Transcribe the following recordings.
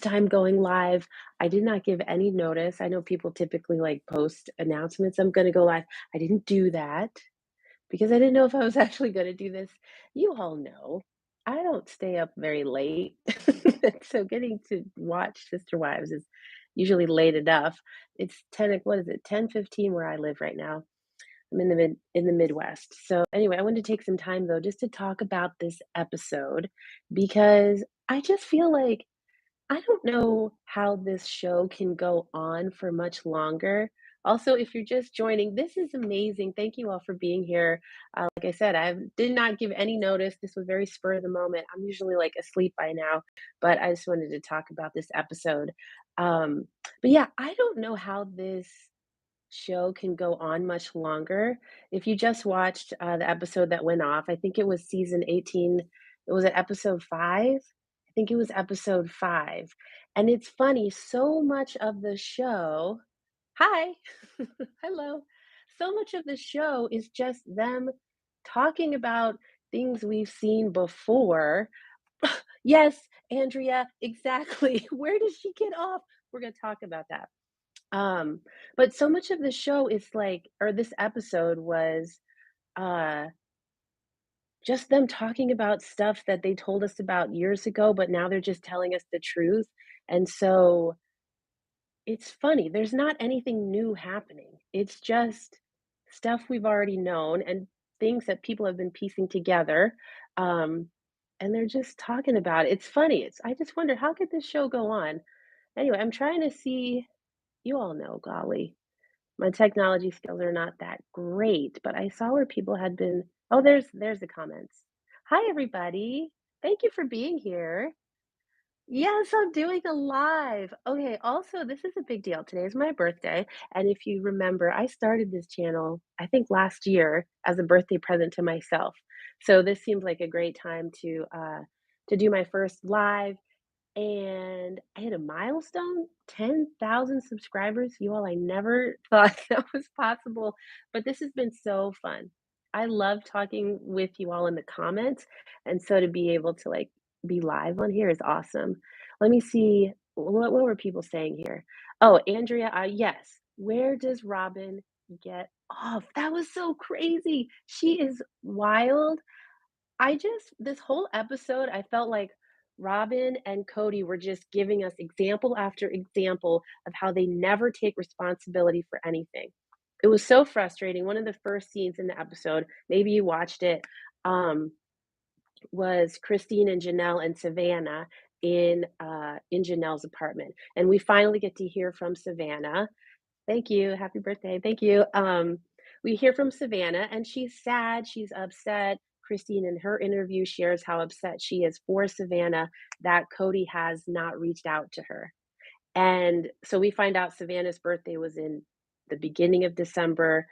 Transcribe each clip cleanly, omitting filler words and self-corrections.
time going live. I did not give any notice. I know people typically like post announcements, I'm gonna go live. I didn't do that because I didn't know if I was actually gonna do this. You all know I don't stay up very late. So getting to watch Sister Wives is usually late enough. It's 10, what is it, 10:15 where I live right now. I'm in the Midwest. So anyway, I wanted to take some time though just to talk about this episode because I just feel like I don't know how this show can go on for much longer. Also, if you're just joining, this is amazing. Thank you all for being here. Like I said, I did not give any notice. This was very spur of the moment. I'm usually like asleep by now, but I just wanted to talk about this episode. Um, but yeah, I don't know how this show can go on much longer. If you just watched the episode that went off, I think it was season 18. It was at episode 5. I think it was episode 5. And it's funny, so much of the show, hi, hello. So much of the show is just them talking about things we've seen before. Yes, Andrea, exactly. Where does she get off? We're going to talk about that. Um, but so much of the show is like, or this episode was uh just them talking about stuff that they told us about years ago, but now they're just telling us the truth. And so it's funny, there's not anything new happening. It's just stuff we've already known and things that people have been piecing together. Um, and they're just talking about it. It's funny. I just wonder how could this show go on? Anyway, I'm trying to see, you all know, golly. My technology skills are not that great, but I saw where people had been. Oh, there's the comments. Hi, everybody. Thank you for being here. Yes, I'm doing a live. Okay, also, this is a big deal. Today is my birthday, and if you remember, I started this channel, I think last year as a birthday present to myself. So this seems like a great time to do my first live, and I hit a milestone, 10,000 subscribers. You all, I never thought that was possible, but this has been so fun. I love talking with you all in the comments, and so to be able to like be live on here is awesome. Let me see what were people saying here? Oh, Andrea, yes. Where does Robin get off? That was so crazy. She is wild. This whole episode, I felt like Robin and Cody were just giving us example after example of how they never take responsibility for anything. It was so frustrating. One of the first scenes in the episode, maybe you watched it, um, was Christine and Janelle and Savannah in Janelle's apartment. And we finally get to hear from Savannah. Thank you. Happy birthday. Thank you. We hear from Savannah, and she's sad. She's upset. Christine, in her interview, shares how upset she is for Savannah that Cody has not reached out to her. And so we find out Savannah's birthday was in the beginning of December.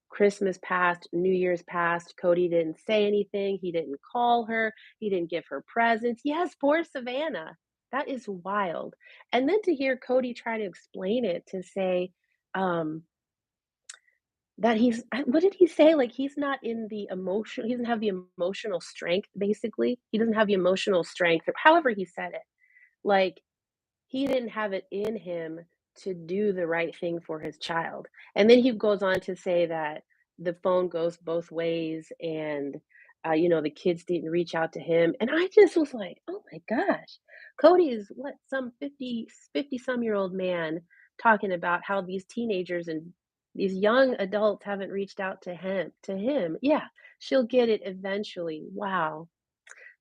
Christmas passed, New Year's passed. Cody didn't say anything. He didn't call her. He didn't give her presents. Yes, poor Savannah. That is wild. And then to hear Cody try to explain it to say, um, that what did he say? Like, he's not in the emotion he doesn't have the emotional strength, basically. He doesn't have the emotional strength, or however he said it. Like, he didn't have it in him to do the right thing for his child. And then he goes on to say that the phone goes both ways and, the kids didn't reach out to him. And I just was like, oh my gosh, Cody is what, some 50 some year old man talking about how these teenagers and these young adults haven't reached out to him. Yeah, she'll get it eventually. Wow.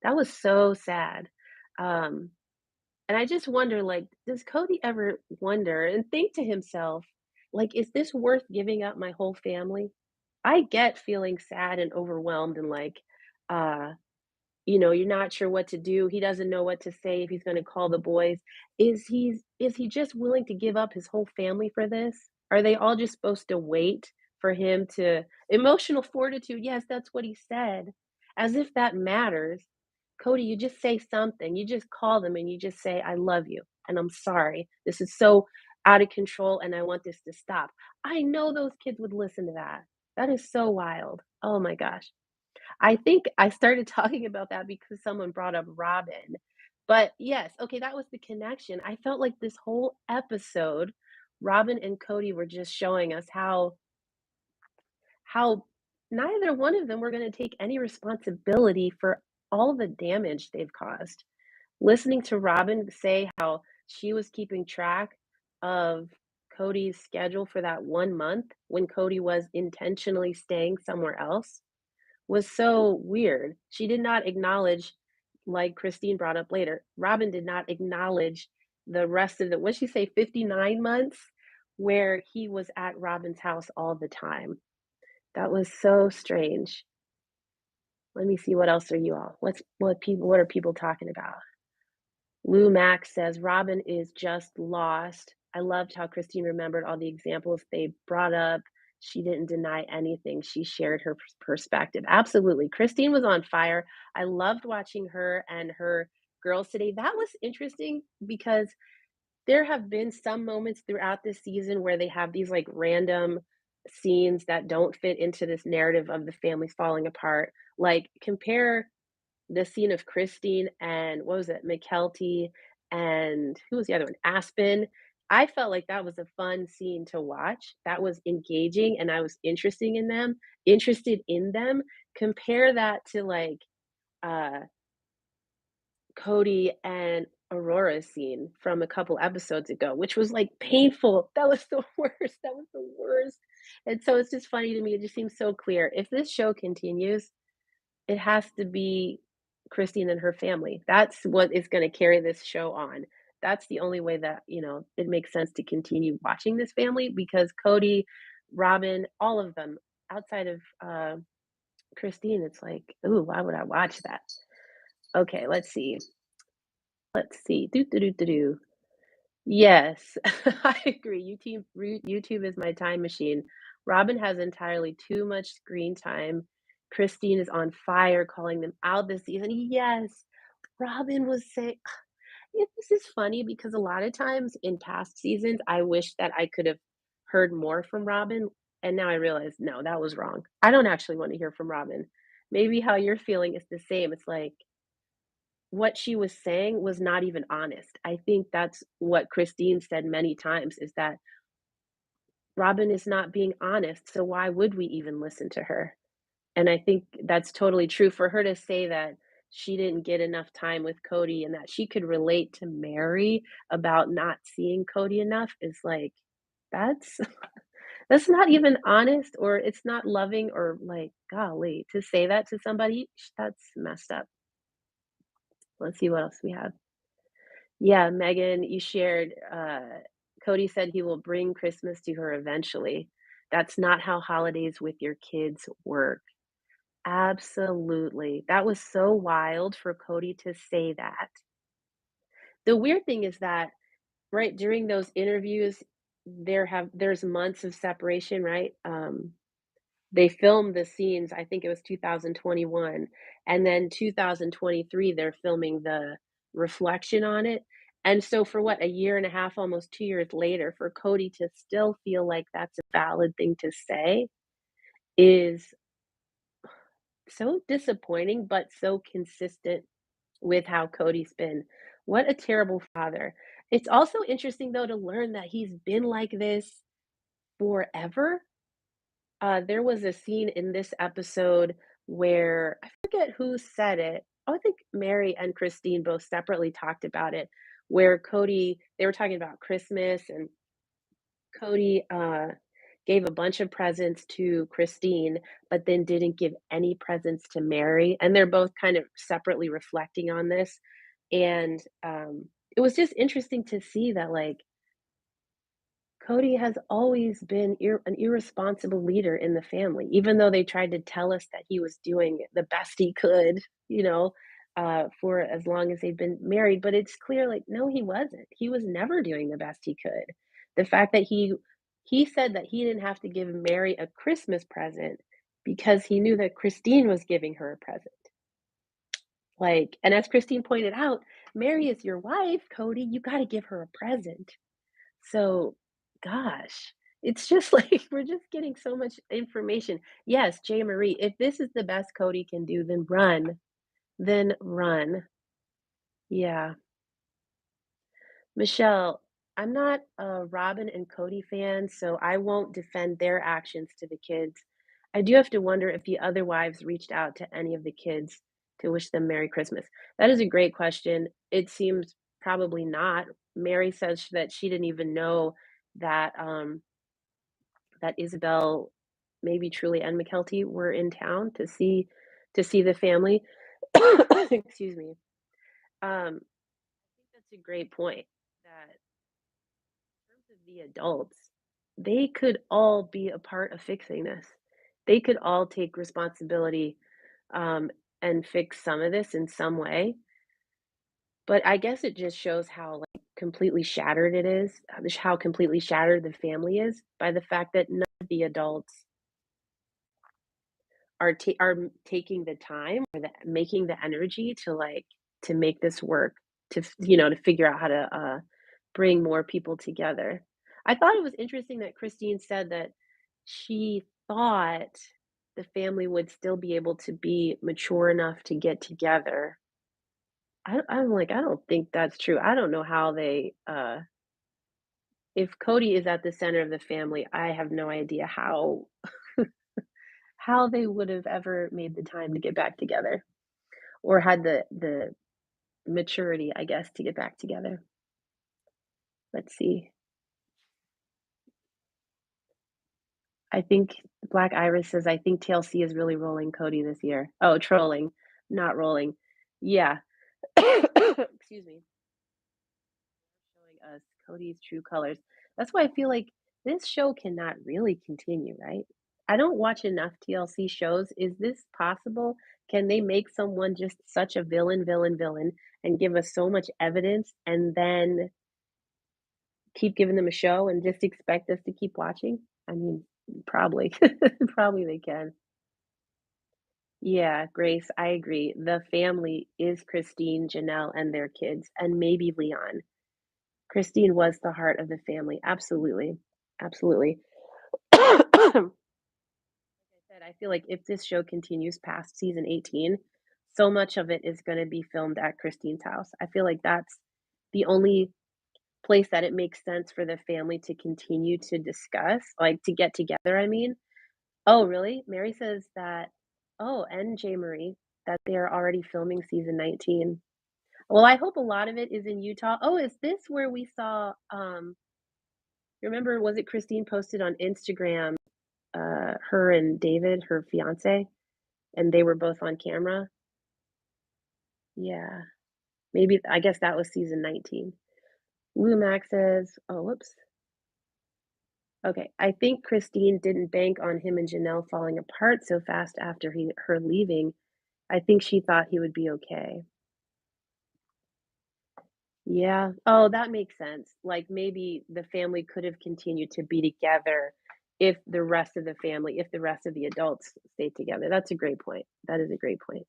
That was so sad. Um, and I just wonder, like, does Cody ever wonder and think to himself, like, is this worth giving up my whole family? I get feeling sad and overwhelmed and like, uh, you're not sure what to do. He doesn't know what to say if he's going to call the boys. Is he just willing to give up his whole family for this? Are they all just supposed to wait for him to emotional fortitude? Yes, that's what he said. As if that matters. Cody, you just say something. You just call them and you just say, I love you and I'm sorry. This is so out of control and I want this to stop. I know those kids would listen to that. That is so wild. Oh my gosh. I think I started talking about that because someone brought up Robin. But yes, okay, that was the connection. I felt like this whole episode, Robin and Cody were just showing us how neither one of them were gonna take any responsibility for all the damage they've caused. Listening to Robin say how she was keeping track of Cody's schedule for that 1 month when Cody was intentionally staying somewhere else was so weird. She did not acknowledge, like Christine brought up later, Robin did not acknowledge the rest of the what'd she say, 59 months where he was at Robin's house all the time. That was so strange. Let me see what else are you all what are people talking about? Lou Max says Robin is just lost. I loved how Christine remembered all the examples they brought up. She didn't deny anything. She shared her perspective. Absolutely. Christine was on fire. I loved watching her and her girls today. That was interesting because there have been some moments throughout this season where they have these like random scenes that don't fit into this narrative of the families falling apart. Like compare the scene of Christine and what was it, McKelty and who was the other one? Aspen. I felt like that was a fun scene to watch. That was engaging and I was interested in them. Compare that to like uh Cody and Aurora's scene from a couple episodes ago, which was like painful. That was the worst. That was the worst. And so it's just funny to me. It just seems so clear. If this show continues, it has to be Christine and her family. That's what is gonna carry this show on. That's the only way that, it makes sense to continue watching this family because Cody, Robin, all of them, outside of, Christine, it's like, "Ooh, why would I watch that?" Okay, let's see. Let's see. Do do do do do. Yes, I agree. YouTube is my time machine. Robin has entirely too much screen time. Christine is on fire calling them out this season. Yes, Robin was saying this is funny because a lot of times in past seasons, I wish that I could have heard more from Robin, and now I realize, no, that was wrong. I don't actually want to hear from Robin. Maybe how you're feeling is the same. It's like what she was saying was not even honest. I think that's what Christine said many times is that Robin is not being honest, so why would we even listen to her? And I think that's totally true for her to say that she didn't get enough time with Cody and that she could relate to Mary about not seeing Cody enough is like, that's that's not even honest or it's not loving or like, golly, to say that to somebody, that's messed up. Let's see what else we have. Yeah, Megan, you shared, Cody said he will bring Christmas to her eventually. That's not how holidays with your kids work. Absolutely. That was so wild for Cody to say that. The weird thing is that, right, during those interviews, there's months of separation, right? They filmed the scenes, I think it was 2021, and then 2023, they're filming the reflection on it, and so for what, a year and a half, almost 2 years later, for Cody to still feel like that's a valid thing to say is so disappointing, but so consistent with how Cody's been. What a terrible father. It's also interesting, though, to learn that he's been like this forever. There was a scene in this episode where I forget who said it. Oh, I think Mary and Christine both separately talked about it, where they were talking about Christmas and Cody gave a bunch of presents to Christine, but then didn't give any presents to Mary. And they're both kind of separately reflecting on this. And it was just interesting to see that, like, Cody has always been an irresponsible leader in the family, even though they tried to tell us that he was doing the best he could, for as long as they've been married. But it's clear, like, no, he wasn't. He was never doing the best he could. The fact that he said that he didn't have to give Mary a Christmas present because he knew that Christine was giving her a present. Like, and as Christine pointed out, Mary is your wife, Cody. You got to give her a present. So, gosh, it's just like we're just getting so much information. Yes, J. Marie, if this is the best Cody can do, then run. Then run. Yeah. Michelle, I'm not a Robin and Cody fan, so I won't defend their actions to the kids. I do have to wonder if the other wives reached out to any of the kids to wish them Merry Christmas. That is a great question. It seems probably not. Mary says that she didn't even know that that Isabel, maybe Truly and McKelty were in town to see the family. Excuse me. I think that's a great point that terms of the adults, they could all be a part of fixing this. They could all take responsibility um, and fix some of this in some way. But I guess it just shows how like completely shattered it is, how completely shattered the family is by the fact that none of the adults taking the time or making the energy to like to make this work to figure out how to bring more people together. I thought it was interesting that Christine said that she thought the family would still be able to be mature enough to get together. I'm like, I don't think that's true. I don't know how they if Cody is at the center of the family, I have no idea how they would have ever made the time to get back together or had the maturity, I guess, to get back together. Let's see. I think Black Iris says, "I think TLC is really rolling Cody this year." Oh, trolling, not rolling. Yeah. Excuse me. Showing us Cody's true colors. That's why I feel like this show cannot really continue, right? I don't watch enough TLC shows. Is this possible? Can they make someone just such a villain, villain, villain, and give us so much evidence and then keep giving them a show and just expect us to keep watching? I mean, probably. Probably they can. Yeah, Grace, I agree. The family is Christine, Janelle, and their kids, and maybe Leon. Christine was the heart of the family. Absolutely. Absolutely. Like I said, I feel like if this show continues past season 18, so much of it is going to be filmed at Christine's house. I feel like that's the only place that it makes sense for the family to continue to discuss, like to get together, I mean. Oh, really? Mary says that, oh, and J. Marie, that they're already filming season 19. Well, I hope a lot of it is in Utah. Oh, is this where we saw, remember, was it Christine posted on Instagram, her and David, her fiance, and they were both on camera? Yeah, maybe, I guess that was season 19. Lou Max says, oh, whoops. Okay, I think Christine didn't bank on him and Janelle falling apart so fast after her leaving. I think she thought he would be okay. Yeah. Oh, that makes sense. Like, maybe the family could have continued to be together if the rest of the adults stayed together. That's a great point. That is a great point.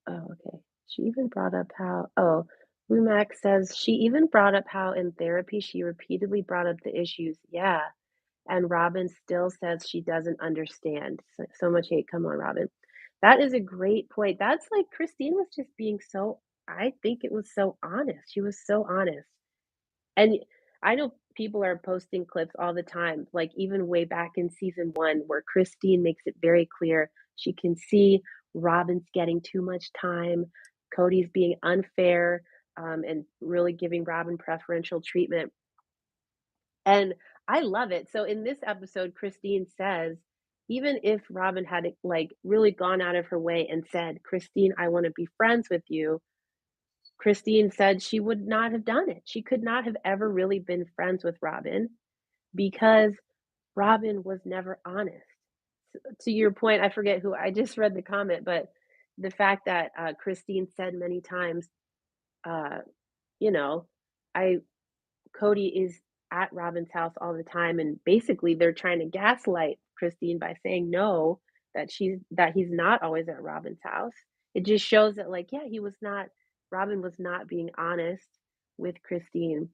Okay. She even brought up how Lumac says she even brought up how in therapy she repeatedly brought up the issues. Yeah. And Robin still says she doesn't understand. So much hate. Come on, Robin. That is a great point. That's like Christine was just being so, I think it was so honest. She was so honest. And I know people are posting clips all the time, like even way back in season 1 where Christine makes it very clear she can see Robin's getting too much time, Cody's being unfair, and really giving Robin preferential treatment. And I love it. So in this episode, Christine says, even if Robin had like really gone out of her way and said, Christine, I want to be friends with you, Christine said she would not have done it. She could not have ever really been friends with Robin because Robin was never honest. To your point, I forget who I just read the comment, but the fact that Christine said many times, uh, you know, I Cody is at Robin's house all the time, and basically they're trying to gaslight Christine by saying no, that he's not always at Robin's house. It just shows that like, yeah, he was not Robin was not being honest with Christine.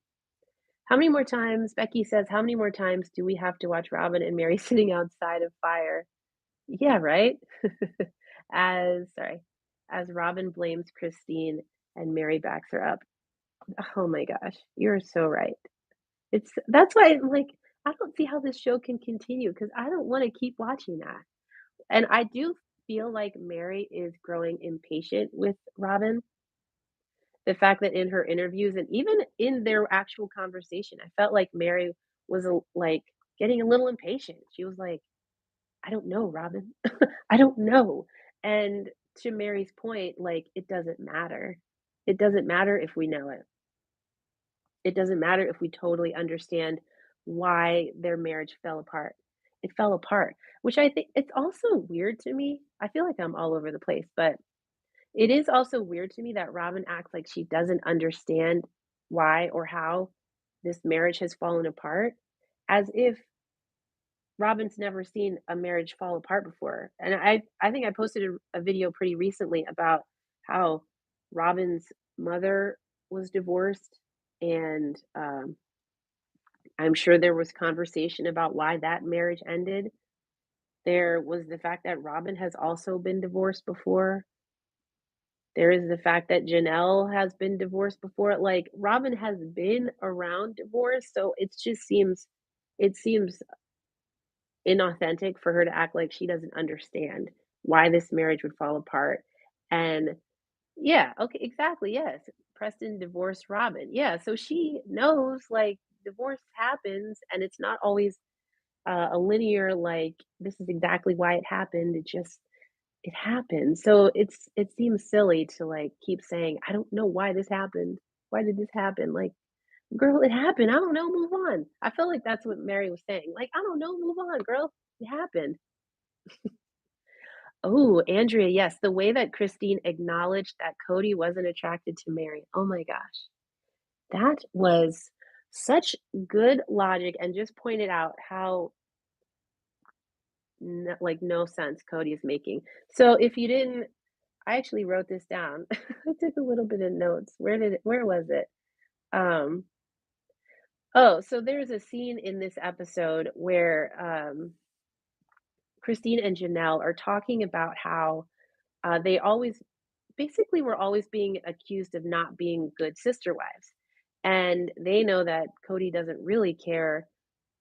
How many more times, Becky says, how many more times do we have to watch Robin and Mary sitting outside of fire? Yeah, right? Sorry, as Robin blames Christine and Mary backs her up. Oh my gosh, you're so right. That's why I'm like, I don't see how this show can continue because I don't wanna keep watching that. And I do feel like Mary is growing impatient with Robin. The fact that in her interviews and even in their actual conversation, I felt like Mary was, like, getting a little impatient. She was like, "I don't know, Robin. I don't know." And to Mary's point, like, it doesn't matter. It doesn't matter if we know it. It doesn't matter if we totally understand why their marriage fell apart. It fell apart, which I think it's also weird to me. I feel like I'm all over the place, but it is also weird to me that Robin acts like she doesn't understand why or how this marriage has fallen apart, as if Robin's never seen a marriage fall apart before. And I think I posted a video pretty recently about how Robin's mother was divorced, and I'm sure there was conversation about why that marriage ended. There was the fact that Robin has also been divorced before. There is the fact that Janelle has been divorced before. Like, Robin has been around divorce, so it seems inauthentic for her to act like she doesn't understand why this marriage would fall apart. And yeah, okay, exactly, yes. Preston divorced Robin. Yeah, so she knows, like, divorce happens, and it's not always, a linear, like, "This is exactly why it happened." It happened. So it seems silly to, like, keep saying, "I don't know why this happened. Why did this happen?" Like, "Girl, it happened. I don't know, move on." I feel like that's what Mary was saying. Like, "I don't know, move on, girl. It happened." Oh, Andrea, yes, the way that Christine acknowledged that Cody wasn't attracted to Mary. Oh my gosh. That was such good logic and just pointed out how no sense Cody is making. So if you didn't I actually wrote this down. I took a little bit of notes. Where was it? Um, oh, so there's a scene in this episode where Christine and Janelle are talking about how they always basically were always being accused of not being good sister wives. And they know that Cody doesn't really care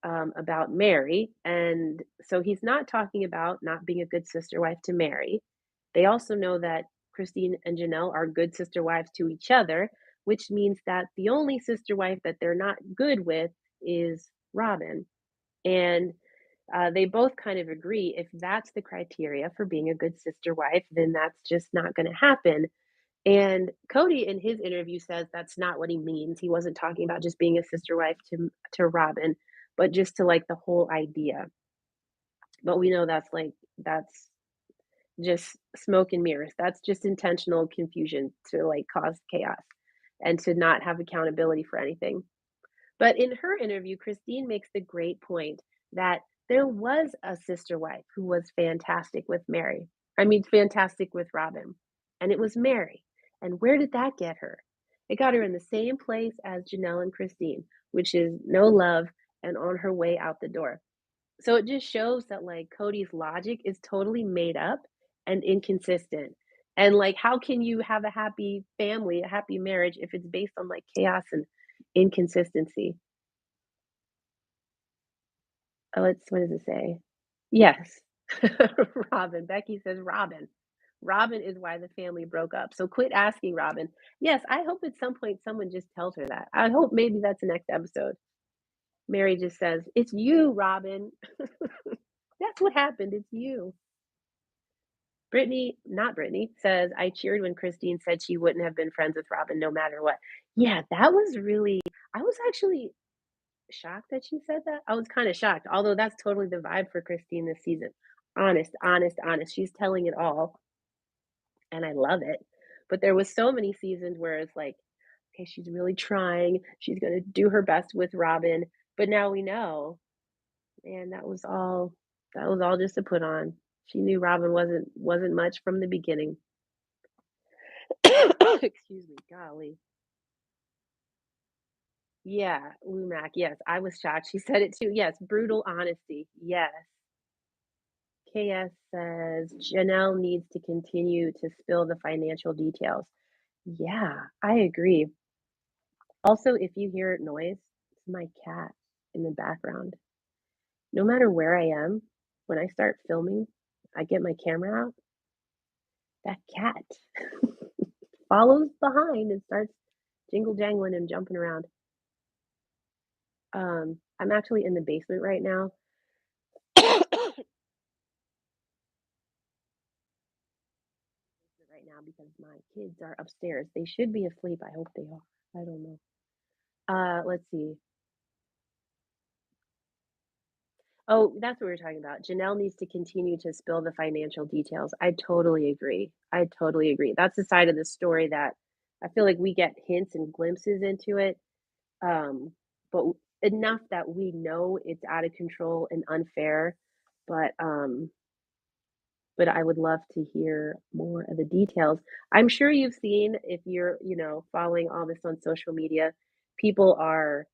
about Mary. And so he's not talking about not being a good sister wife to Mary. They also know that Christine and Janelle are good sister wives to each other, which means that the only sister wife that they're not good with is Robin. And they both kind of agree if that's the criteria for being a good sister wife, then that's just not going to happen. And Cody in his interview says that's not what he means. He wasn't talking about just being a sister wife to Robin, but just to like the whole idea. But we know that's just smoke and mirrors. That's just intentional confusion to like cause chaos and to not have accountability for anything. But in her interview, Christine makes the great point that there was a sister wife who was fantastic with Mary. I mean, fantastic with Robin. And it was Mary. And where did that get her? It got her in the same place as Janelle and Christine, which is no love and on her way out the door. So it just shows that like Cody's logic is totally made up and inconsistent. And like, how can you have a happy family, a happy marriage if it's based on like chaos and inconsistency? What does it say? Yes. Robin. Becky says Robin. Robin is why the family broke up. So quit asking Robin. Yes, I hope at some point someone just tells her that. I hope maybe that's the next episode. Mary just says, "It's you, Robin." That's what happened. It's you. Brittany, not Brittany, says, "I cheered when Christine said she wouldn't have been friends with Robin no matter what." Yeah, that was really I was actually shocked that she said that. I was kinda shocked, although that's totally the vibe for Christine this season. Honest, honest, honest. She's telling it all, and I love it. But there was so many seasons where it's like, okay, she's really trying. She's gonna do her best with Robin, but now we know, man, that was all just a put on. She knew Robin wasn't much from the beginning. Excuse me, golly. Yeah, Lumac, yes, I was shocked. She said it too. Yes, brutal honesty. Yes. KS says Janelle needs to continue to spill the financial details. Yeah, I agree. Also, if you hear noise, it's my cat in the background. No matter where I am, when I start filming, I get my camera out, that cat follows behind and starts jingle jangling and jumping around. I'm actually in the basement right now. Right now because my kids are upstairs. They should be asleep. I hope they are. I don't know. Let's see. Oh, that's what we were talking about. Janelle needs to continue to spill the financial details. I totally agree. I totally agree. That's the side of the story that I feel like we get hints and glimpses into it, um, but enough that we know it's out of control and unfair. But but I would love to hear more of the details. I'm sure you've seen if you're, following all this on social media, people are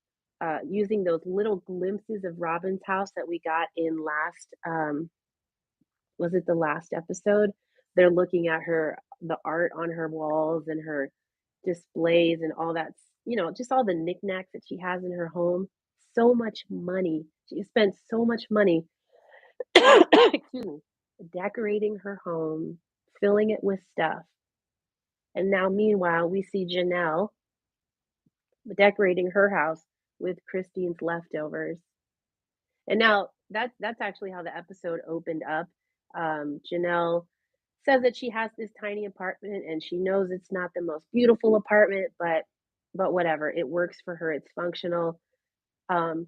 using those little glimpses of Robin's house that we got in was it the last episode? They're looking at the art on her walls and her displays and all that, just all the knickknacks that she has in her home. So much money. She spent so much money excuse me, decorating her home, filling it with stuff. And now, meanwhile, we see Janelle decorating her house with Christine's leftovers. And now that's actually how the episode opened up. Janelle says that she has this tiny apartment and she knows it's not the most beautiful apartment, but whatever, it works for her. It's functional. Um,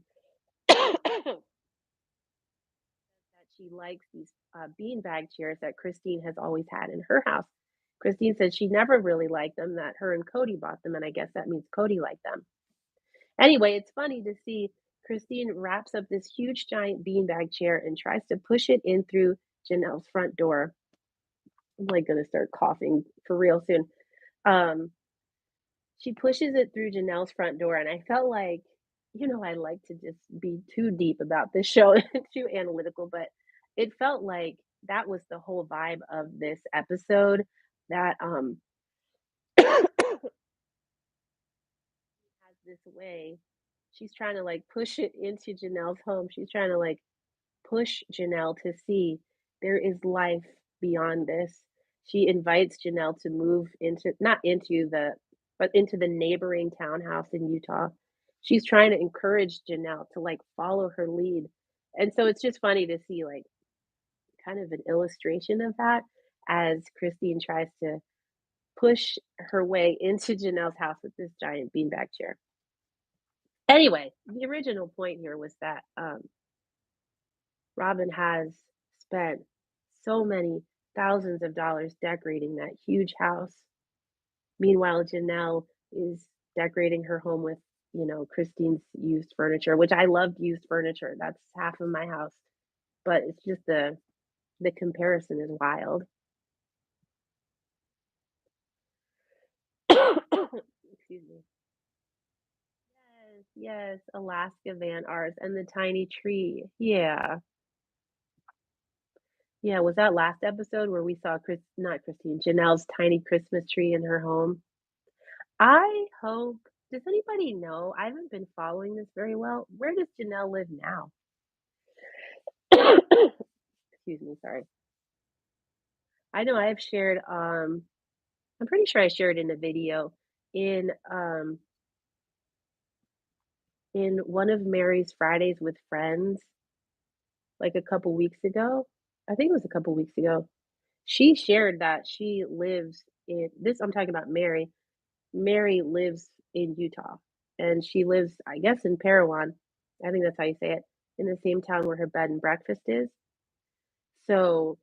that she likes these beanbag chairs that Christine has always had in her house. Christine said she never really liked them, that her and Cody bought them, and I guess that means Cody liked them. Anyway, it's funny to see Christine wraps up this huge giant beanbag chair and tries to push it in through Janelle's front door. I'm like gonna start coughing for real soon. Um, she pushes it through Janelle's front door, and I felt like, I like to just be too deep about this show, too analytical, but it felt like that was the whole vibe of this episode, that, has this way she's trying to, like, push it into Janelle's home. She's trying to, like, push Janelle to see there is life beyond this. She invites Janelle to move into, not into the, but into the neighboring townhouse in Utah. She's trying to encourage Janelle to like follow her lead. And so it's just funny to see like kind of an illustration of that as Christine tries to push her way into Janelle's house with this giant beanbag chair. Anyway, the original point here was that Robin has spent so many thousands of dollars decorating that huge house. Meanwhile, Janelle is decorating her home with, Christine's used furniture, which I love used furniture. That's half of my house. But it's just the comparison is wild. Excuse me. Yes, yes, Alaska Van Ars and the tiny tree. Yeah. Yeah, was that last episode where we saw not Christine, Janelle's tiny Christmas tree in her home? I hope does anybody know? I haven't been following this very well. Where does Janelle live now? Excuse me, sorry. I know I've shared, I'm pretty sure I shared in a video in, in one of Mary's Fridays with Friends, like a couple weeks ago. I think it was a couple weeks ago. She shared that she lives in this I'm talking about Mary. Mary lives in Utah, and she lives, I guess, in Parowan. I think that's how you say it, in the same town where her bed and breakfast is. So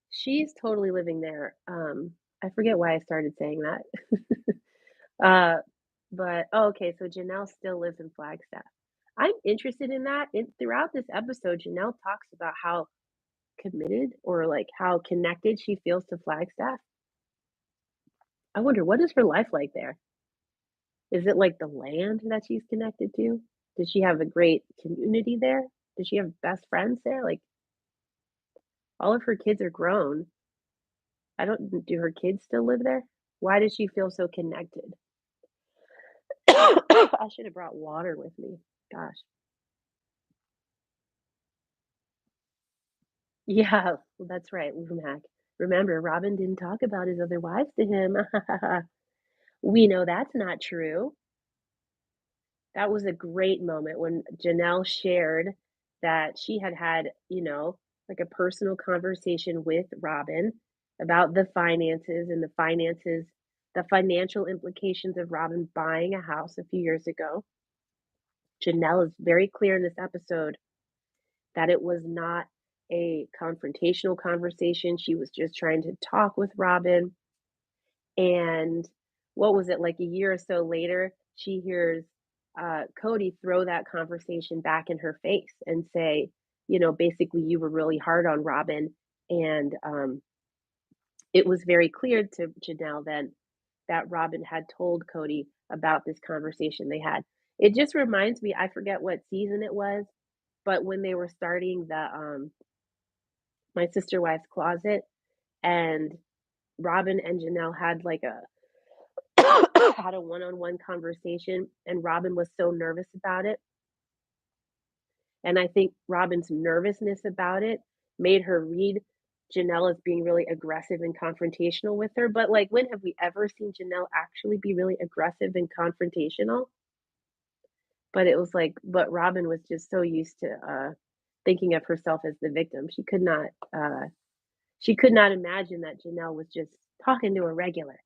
she's totally living there. I forget why I started saying that. uh, but oh, okay, so Janelle still lives in Flagstaff. I'm interested in that. Throughout this episode, Janelle talks about how committed or like how connected she feels to Flagstaff. I wonder what is her life like there? Is it like the land that she's connected to? Does she have a great community there? Does she have best friends there? Like, All of her kids are grown. I don't do her kids still live there? Why does she feel so connected? I should have brought water with me. Gosh. Yeah, well, that's right, Lumac. Remember, Robin didn't talk about his other wives to him. We know that's not true. That was a great moment when Janelle shared that she had had, like a personal conversation with Robin about the financial implications of Robin buying a house a few years ago. Janelle is very clear in this episode that it was not a confrontational conversation. She was just trying to talk with Robin. And what was it, like a year or so later, she hears Cody throw that conversation back in her face and say, basically, you were really hard on Robin. And it was very clear to Janelle then that Robin had told Cody about this conversation they had. It just reminds me, I forget what season it was, but when they were starting the My Sister Wives Closet, and Robin and Janelle had like a had a one-on-one conversation, and Robin was so nervous about it. And I think Robin's nervousness about it made her read Janelle as being really aggressive and confrontational with her. But like, when have we ever seen Janelle actually be really aggressive and confrontational? But it was like, but Robin was just so used to thinking of herself as the victim. She could not imagine that Janelle was just talking to a regular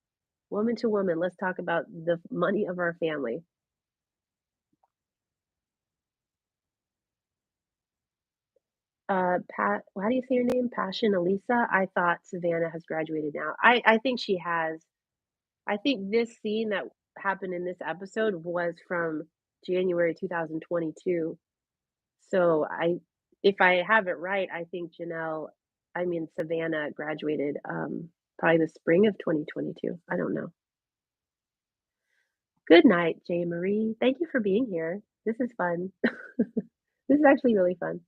woman to woman. Let's talk about the money of our family. Pat, how do you say your name? Passion Elisa? I thought Savannah has graduated now. I think she has. I think this scene that happened in this episode was from January 2022. So if I have it right, I think Savannah graduated probably the spring of 2022. I don't know. Good night, Jay Marie. Thank you for being here. This is fun. This is actually really fun.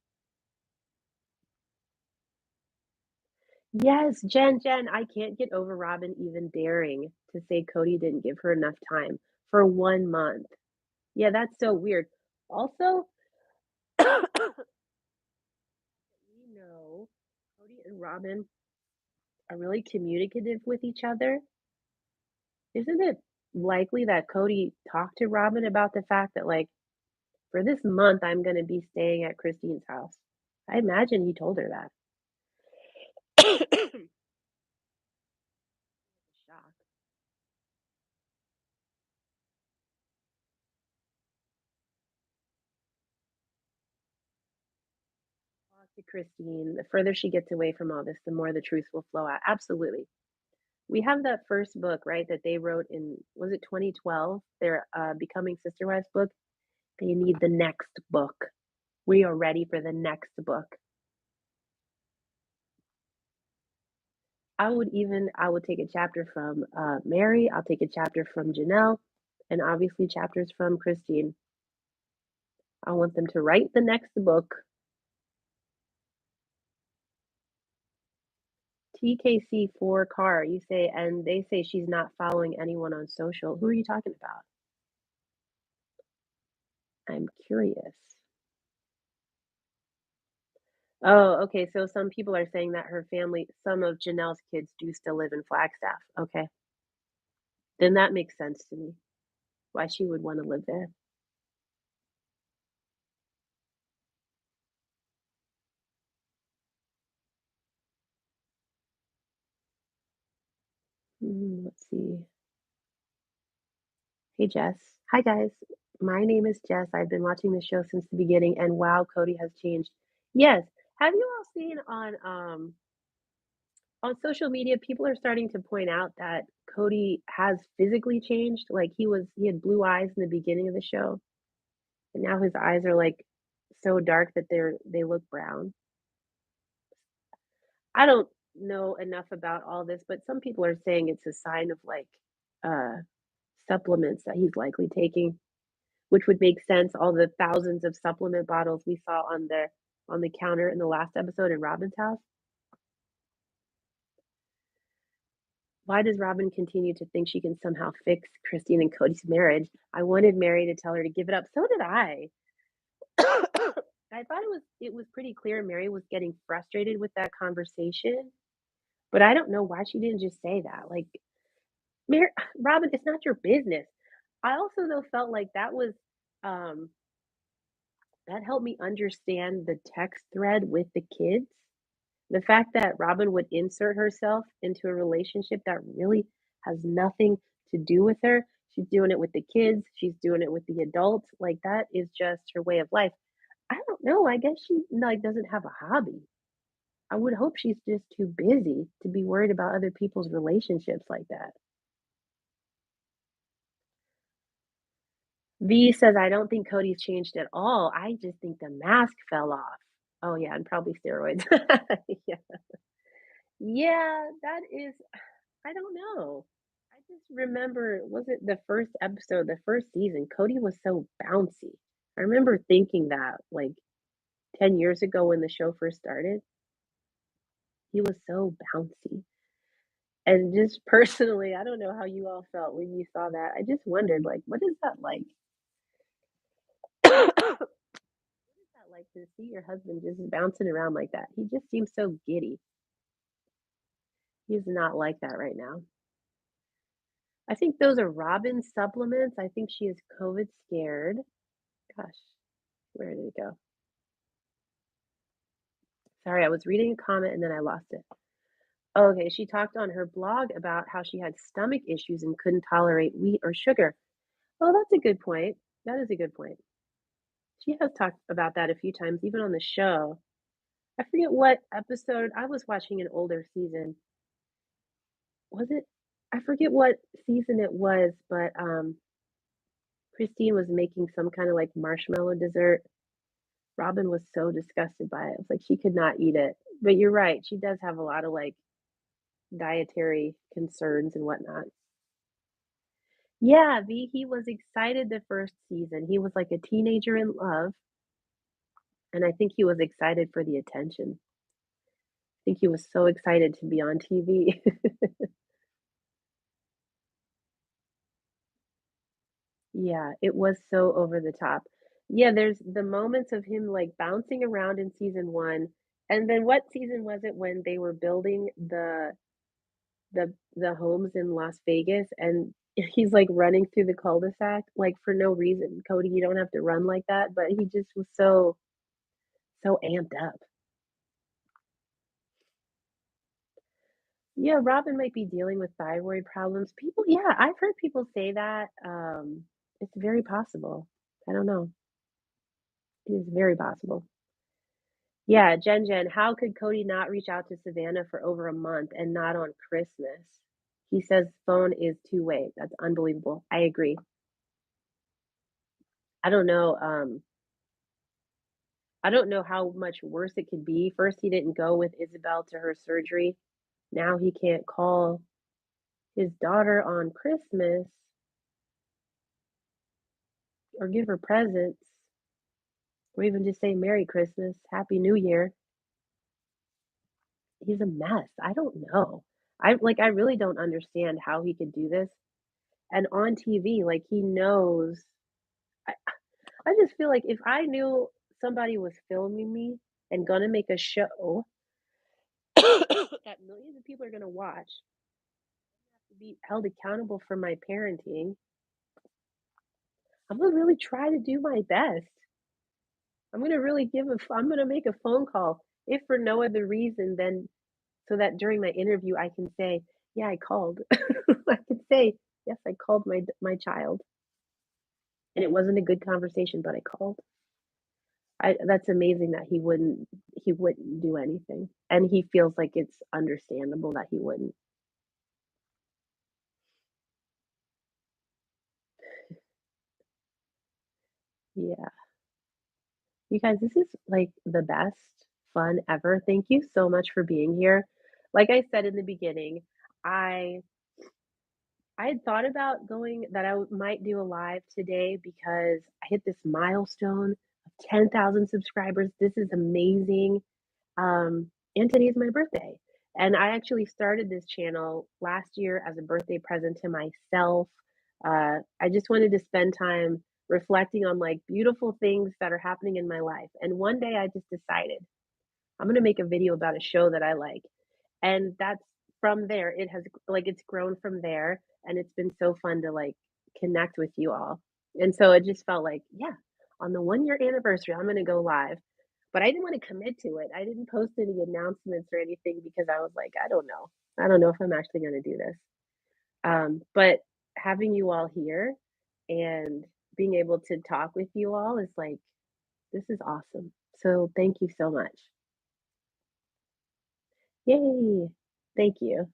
Yes, Jen, I can't get over Robin even daring to say Cody didn't give her enough time for 1 month. Yeah, that's so weird. Also, we know Cody and Robin are really communicative with each other. Isn't it likely that Cody talked to Robin about the fact that, like, for this month, I'm gonna be staying at Christine's house? I imagine he told her that. Shock. Talk to Christine. The further she gets away from all this, the more the truth will flow out. Absolutely. We have that first book, right, that they wrote in, was it 2012? Their Becoming Sister Wives book. They need the next book. We are ready for the next book. I would take a chapter from Mary. I'll take a chapter from Janelle, and obviously chapters from Christine. I want them to write the next book. TKC for car, you say, and they say she's not following anyone on social. Who are you talking about? I'm curious. Oh, okay, so some people are saying that her family, some of Janelle's kids do still live in Flagstaff. Okay, then that makes sense to me, why she would wanna live there. Let's see. Hey, Jess. Hi, guys. My name is Jess. I've been watching the show since the beginning, and wow, Cody has changed. Yes. Have you all seen on social media, people are starting to point out that Cody has physically changed? Like, he had blue eyes in the beginning of the show, and now his eyes are, like, so dark that they look brown. I don't know enough about all this, but some people are saying it's a sign of, like, uh, supplements that he's likely taking, which would make sense, all the thousands of supplement bottles we saw on the counter in the last episode in Robin's house. Why does Robin continue to think she can somehow fix Christine and Cody's marriage? I wanted Mary to tell her to give it up. So did I. I thought it was pretty clear Mary was getting frustrated with that conversation, but I don't know why she didn't just say that. Like, Mary, Robin, it's not your business. I also though felt like um that helped me understand the text thread with the kids. The fact that Robin would insert herself into a relationship that really has nothing to do with her. She's doing it with the kids, she's doing it with the adults. Like that is just her way of life. I don't know. I guess she like doesn't have a hobby. I would hope she's just too busy to be worried about other people's relationships like that. V says, I don't think Cody's changed at all. I just think the mask fell off. Oh, yeah, and probably steroids. Yeah. Yeah, that is, I don't know. I just remember, was it the first episode, the first season? Cody was so bouncy. I remember thinking that like 10 years ago when the show first started, he was so bouncy. And just personally, I don't know how you all felt when you saw that. I just wondered, like, what is that like? That like to see your husband just bouncing around like that? He just seems so giddy. He's not like that right now. I think those are Robin's supplements. I think she is COVID scared. Gosh, where did it go? Sorry, I was reading a comment and then I lost it. Okay, she talked on her blog about how she had stomach issues and couldn't tolerate wheat or sugar. Oh, that's a good point. That is a good point. She has talked about that a few times, even on the show. I forget what episode. I was watching an older season. Was it? I forget what season it was, but Christine was making some kind of like marshmallow dessert. Robin was so disgusted by it. It was like she could not eat it. But you're right. She does have a lot of like dietary concerns and whatnot. Yeah, he was excited the first season. He was like a teenager in love, and I think he was excited for the attention. I think he was so excited to be on TV. Yeah, it was so over the top. Yeah, there's the moments of him, like, bouncing around in season 1, and then what season was it when they were building the homes in Las Vegas, and he's, like, running through the cul-de-sac, like, for no reason. "Cody, you don't have to run like that," but he just was so amped up. Yeah, Robin might be dealing with thyroid problems. People yeah, I've heard people say that, it's very possible. I don't know. It is very possible. Yeah, Jen, how could Cody not reach out to Savannah for over a month and not on Christmas? He says phone is two-way. That's unbelievable. I agree. I don't know, I don't know how much worse it could be. First, he didn't go with Isabel to her surgery. Now he can't call his daughter on Christmas or give her presents or even just say Merry Christmas, Happy New Year. He's a mess. I don't know. I really don't understand how he could do this. And on TV, like, he knows I I just feel like if I knew somebody was filming me and gonna make a show that millions of people are gonna watch, to be held accountable for my parenting, I'm gonna really try to do my best. I'm gonna make a phone call, if for no other reason than so that during my interview, I can say, "Yeah, I called." I can say, "Yes, I called my child, and it wasn't a good conversation, but I called." I that's amazing that he wouldn't do anything, and he feels like it's understandable that he wouldn't. Yeah. You guys, this is, like, the best fun ever. Thank you so much for being here. Like I said in the beginning, I I had thought about going that might do a live today because I hit this milestone of 10,000 subscribers. This is amazing. And today's my birthday. And I actually started this channel last year as a birthday present to myself. I just wanted to spend time reflecting on like beautiful things that are happening in my life. And one day I just decided I'm going to make a video about a show that I like. And that's from there. It has like it's grown from there and it's been so fun to like connect with you all. And so it just felt like, yeah, on the 1 year anniversary, I'm going to go live. But I didn't want to commit to it. I didn't post any announcements or anything because I was like, I don't know. I don't know if I'm actually going to do this. But having you all here and being able to talk with you all is like, this is awesome. So thank you so much. Yay. Thank you.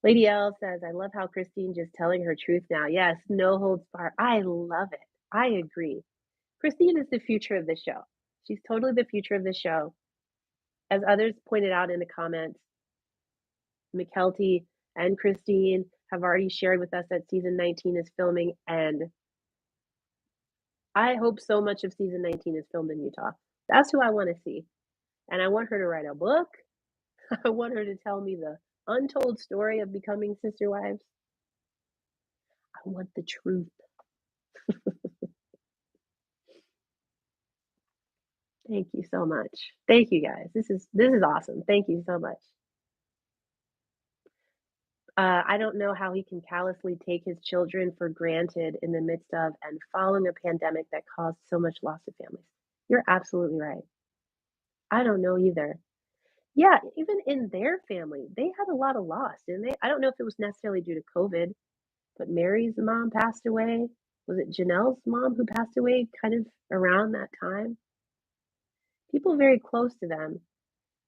Lady L says, I love how Christine just telling her truth now. Yes, no holds barred. I love it. I agree. Christine is the future of the show. She's totally the future of the show. As others pointed out in the comments, McKelty and Christine have already shared with us that season 19 is filming, and I hope so much of season 19 is filmed in Utah. That's who I want to see. And I want her to write a book. I want her to tell me the untold story of becoming sister wives. I want the truth. Thank you so much. Thank you guys. This is awesome. Thank you so much. I don't know how he can callously take his children for granted in the midst of and following a pandemic that caused so much loss of families. You're absolutely right. I don't know either. Yeah, even in their family, they had a lot of loss, didn't they? I don't know if it was necessarily due to COVID, but Mary's mom passed away. Was it Janelle's mom who passed away kind of around that time? People very close to them.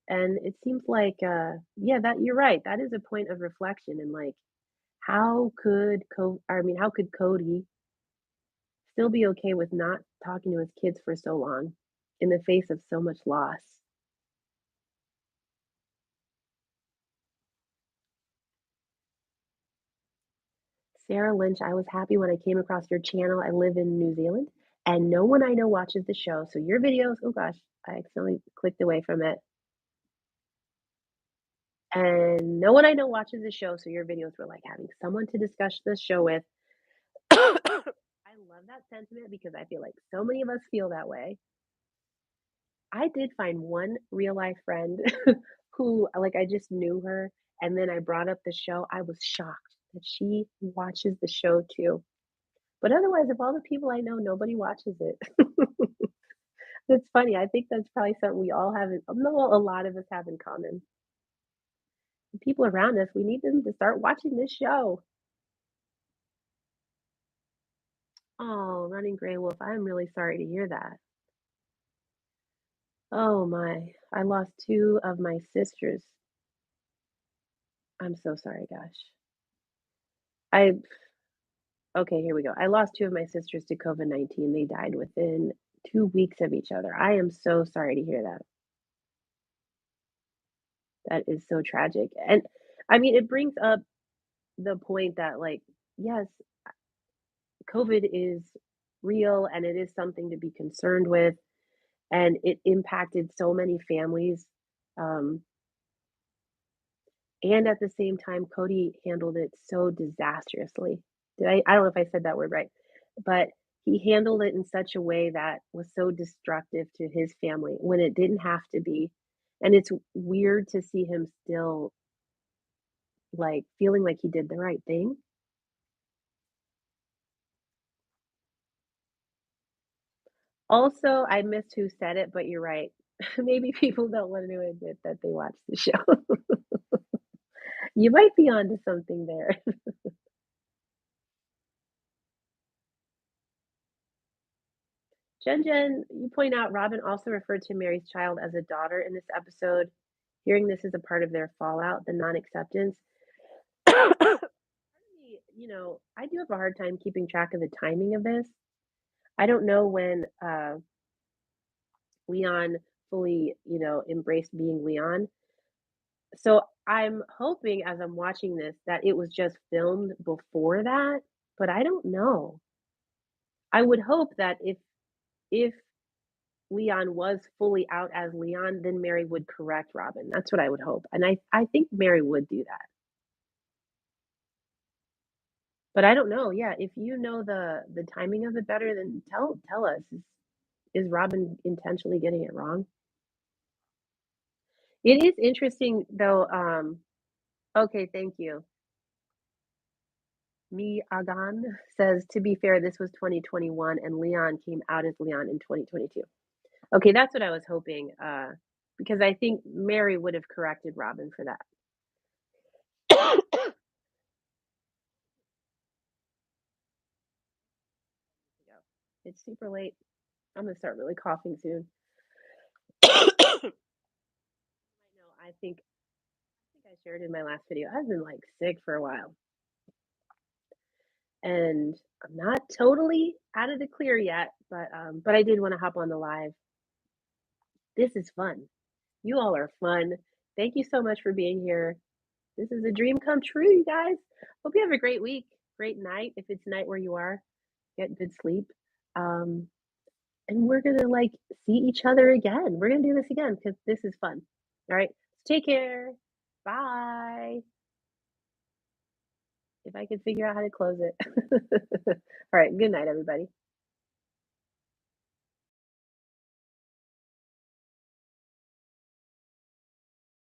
And it seems like, yeah, that you're right. That is a point of reflection and like, how could Cody still be okay with not talking to his kids for so long in the face of so much loss? Sarah Lynch, I was happy when I came across your channel. I live in New Zealand and no one I know watches the show. So your videos, oh gosh, I accidentally clicked away from it. And no one I know watches the show. So your videos were like having someone to discuss the show with. I love that sentiment because I feel like so many of us feel that way. I did find one real life friend who, like, I just knew her, and then I brought up the show. I was shocked that she watches the show too. But otherwise, of all the people I know, nobody watches it. That's funny. I think that's probably something we all have in no, well, a lot of us have in common. The people around us, we need them to start watching this show. Oh, Running Gray Wolf, I'm really sorry to hear that. Oh my, I lost two of my sisters. I'm so sorry, gosh. I Okay, here we go. I lost two of my sisters to COVID-19. They died within 2 weeks of each other. I am so sorry to hear that. That is so tragic. And I mean, it brings up the point that, like, yes, COVID is real and it is something to be concerned with. And it impacted so many families. Um, and at the same time, Cody handled it so disastrously. I don't know if I said that word right, but he handled it in such a way that was so destructive to his family when it didn't have to be. And it's weird to see him still like feeling like he did the right thing. Also, I missed who said it, but you're right. Maybe people don't want to admit that they watched the show. You might be onto something there. Jen, you point out Robin also referred to Mary's child as a daughter in this episode. Hearing this is a part of their fallout, the non-acceptance. I do have a hard time keeping track of the timing of this. I don't know when Leon fully, embraced being Leon. So I'm hoping as I'm watching this that it was just filmed before that, but I don't know. I would hope that if Leon was fully out as Leon, then Mary would correct Robin. That's what I would hope, and I think Mary would do that. But I don't know, yeah, if you know the timing of it better, then tell us. Is Robin intentionally getting it wrong? It is interesting though, okay, thank you. Me Agan says, "To be fair, this was 2021 and Leon came out as Leon in 2022." Okay, that's what I was hoping, because I think Mary would have corrected Robin for that. It's super late. I'm gonna start really coughing soon. I know, I think I shared in my last video, I've been, like, sick for a while, and I'm not totally out of the clear yet, but I did wanna hop on the live. This is fun. You all are fun. Thank you so much for being here. This is a dream come true, you guys. Hope you have a great week, great night, if it's night where you are. Get good sleep. Um, and we're gonna, like, see each other again. We're gonna do this again because this is fun. All right? Take care. Bye. If I can figure out how to close it. All right, good night, everybody.